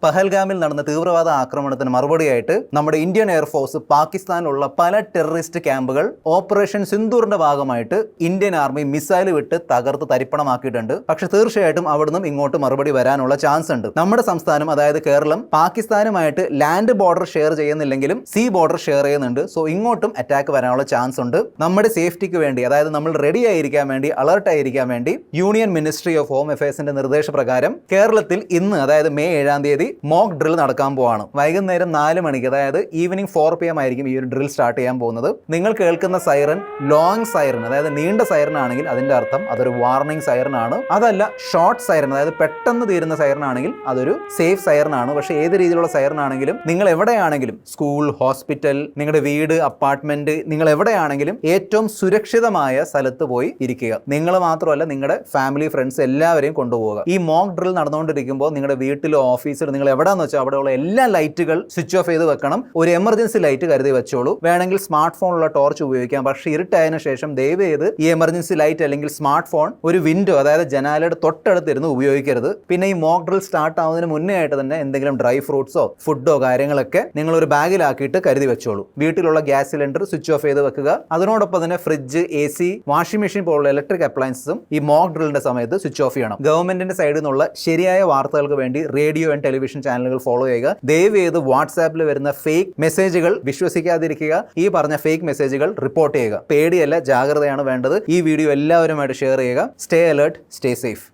പഹൽഗാമിൽ നടന്ന തീവ്രവാദ ആക്രമണത്തിന് മറുപടിയായിട്ട് നമ്മുടെ ഇന്ത്യൻ എയർഫോഴ്സ് പാകിസ്ഥാനിലുള്ള പല ടെററിസ്റ്റ് ക്യാമ്പുകൾ ഓപ്പറേഷൻ സിന്ദൂറിന്റെ ഭാഗമായിട്ട് ഇന്ത്യൻ ആർമി മിസൈൽ വിട്ട് തകർത്ത് തരിപ്പണമാക്കിയിട്ടുണ്ട്. പക്ഷെ തീർച്ചയായിട്ടും അവിടുന്ന് ഇങ്ങോട്ട് മറുപടി വരാനുള്ള ചാൻസ് ഉണ്ട്. നമ്മുടെ സംസ്ഥാനം അതായത് കേരളം പാകിസ്ഥാനുമായിട്ട് ലാൻഡ് ബോർഡർ ഷെയർ ചെയ്യുന്നില്ലെങ്കിലും സീ ബോർഡർ ഷെയർ ചെയ്യുന്നുണ്ട്. സോ ഇങ്ങോട്ടും അറ്റാക്ക് വരാനുള്ള ചാൻസ് ഉണ്ട്. നമ്മുടെ സേഫ്റ്റിക്ക് വേണ്ടി, അതായത് നമ്മൾ റെഡി ആയിരിക്കാൻ വേണ്ടി, അലർട്ട് ആയിരിക്കാൻ വേണ്ടി യൂണിയൻ മിനിസ്ട്രി ഓഫ് ഹോം അഫയേഴ്സിന്റെ നിർദ്ദേശപ്രകാരം കേരളത്തിൽ ഇന്ന്, അതായത് മെയ് 7-ാം തീയതി മോക്ക് ഡ്രിൽ നടക്കാൻ പോവാണ്. വൈകുന്നേരം 4 മണിക്ക്, അതായത് ഈവനിങ് 4 PM ആയിരിക്കും ഈ ഒരു ഡ്രിൽ സ്റ്റാർട്ട് ചെയ്യാൻ പോകുന്നത്. നിങ്ങൾ കേൾക്കുന്ന സൈറൻ ലോങ് സൈറൻ, അതായത് നീണ്ട സൈറൻ ആണെങ്കിൽ അതിന്റെ അർത്ഥം അതൊരു വാർണിംഗ് സൈറൻ ആണ്. അതല്ല ഷോർട്ട് സൈറൻ, അതായത് പെട്ടെന്ന് തീരുന്ന സൈറൻ ആണെങ്കിൽ അതൊരു സേഫ് സൈറൻ ആണ്. പക്ഷേ ഏത് രീതിയിലുള്ള സൈറൻ ആണെങ്കിലും നിങ്ങൾ എവിടെയാണെങ്കിലും, സ്കൂൾ, ഹോസ്പിറ്റൽ, നിങ്ങളുടെ വീട്, അപ്പാർട്ട്മെന്റ്, നിങ്ങൾ എവിടെയാണെങ്കിലും ഏറ്റവും സുരക്ഷിതമായ സ്ഥലത്ത് പോയി ഇരിക്കുക. നിങ്ങൾ മാത്രമല്ല, നിങ്ങളുടെ ഫാമിലി, ഫ്രണ്ട്സ് എല്ലാവരെയും കൊണ്ടുപോകുക. ഈ മോക്ക് ഡ്രിൽ നടന്നുകൊണ്ടിരിക്കുമ്പോൾ നിങ്ങളുടെ വീട്ടിലോ ഓഫീസിലോ നിങ്ങൾ എവിടെയാണെന്ന് വെച്ചാൽ അവിടെയുള്ള എല്ലാ ലൈറ്റുകൾ സ്വിച്ച് ഓഫ് ചെയ്ത് വെക്കണം. ഒരു എമർജൻസി ലൈറ്റ് കരുതി വെച്ചോളൂ. വേണമെങ്കിൽ സ്മാർട്ട് ഫോണിലുള്ള ടോർച്ച് ഉപയോഗിക്കാം. പക്ഷേ ഇരുട്ടായതിനു ശേഷം ദയവ് ചെയ്ത് ഈ എമർജൻസി ലൈറ്റ് അല്ലെങ്കിൽ സ്മാർട്ട് ഫോൺ ഒരു വിൻഡോ, അതായത് ജനാലയുടെ തൊട്ടടുത്തിരുന്ന് ഉപയോഗിക്കരുത്. പിന്നെ ഈ മോക്ക് ഡ്രിൽ സ്റ്റാർട്ട് ആവുന്നതിന് മുന്നേ ആയിട്ട് തന്നെ എന്തെങ്കിലും ഡ്രൈ ഫ്രൂട്ട്സോ ഫുഡോ കാര്യങ്ങളൊക്കെ നിങ്ങൾ ഒരു ബാഗിലാക്കിയിട്ട് കരുതി വെച്ചോളൂ. വീട്ടിലുള്ള ഗ്യാസ് സിലിണ്ടർ സ്വിച്ച് ഓഫ് ചെയ്ത് വെക്കുക. അതിനോടൊപ്പം തന്നെ ഫ്രിഡ്ജ്, AC, വാഷിംഗ് മെഷീൻ പോലുള്ള ഇലക്ട്രിക് അപ്ലയൻസും ഈ മോക്ക് ഡ്രില്ലിന്റെ സമയത്ത് സ്വിച്ച് ഓഫ് ചെയ്യണം. ഗവൺമെന്റിന്റെ സൈഡിൽ നിന്നുള്ള ശരിയായ വാർത്തകൾക്ക് വേണ്ടി റേഡിയോ ആൻഡ് ടെലിവിഷൻ ചാനലുകൾ ഫോളോ ചെയ്യുക. ദയവ് ചെയ്ത് വാട്സാപ്പിൽ വരുന്ന ഫേക്ക് മെസ്സേജുകൾ വിശ്വസിക്കാതിരിക്കുക. ഈ പറഞ്ഞ ഫേക്ക് മെസ്സേജുകൾ റിപ്പോർട്ട് ചെയ്യുക. പേടിയല്ല, ജാഗ്രതയാണ് വേണ്ടത്. ഈ വീഡിയോ എല്ലാവരുമായിട്ട് ഷെയർ ചെയ്യുക. Stay alert, stay safe.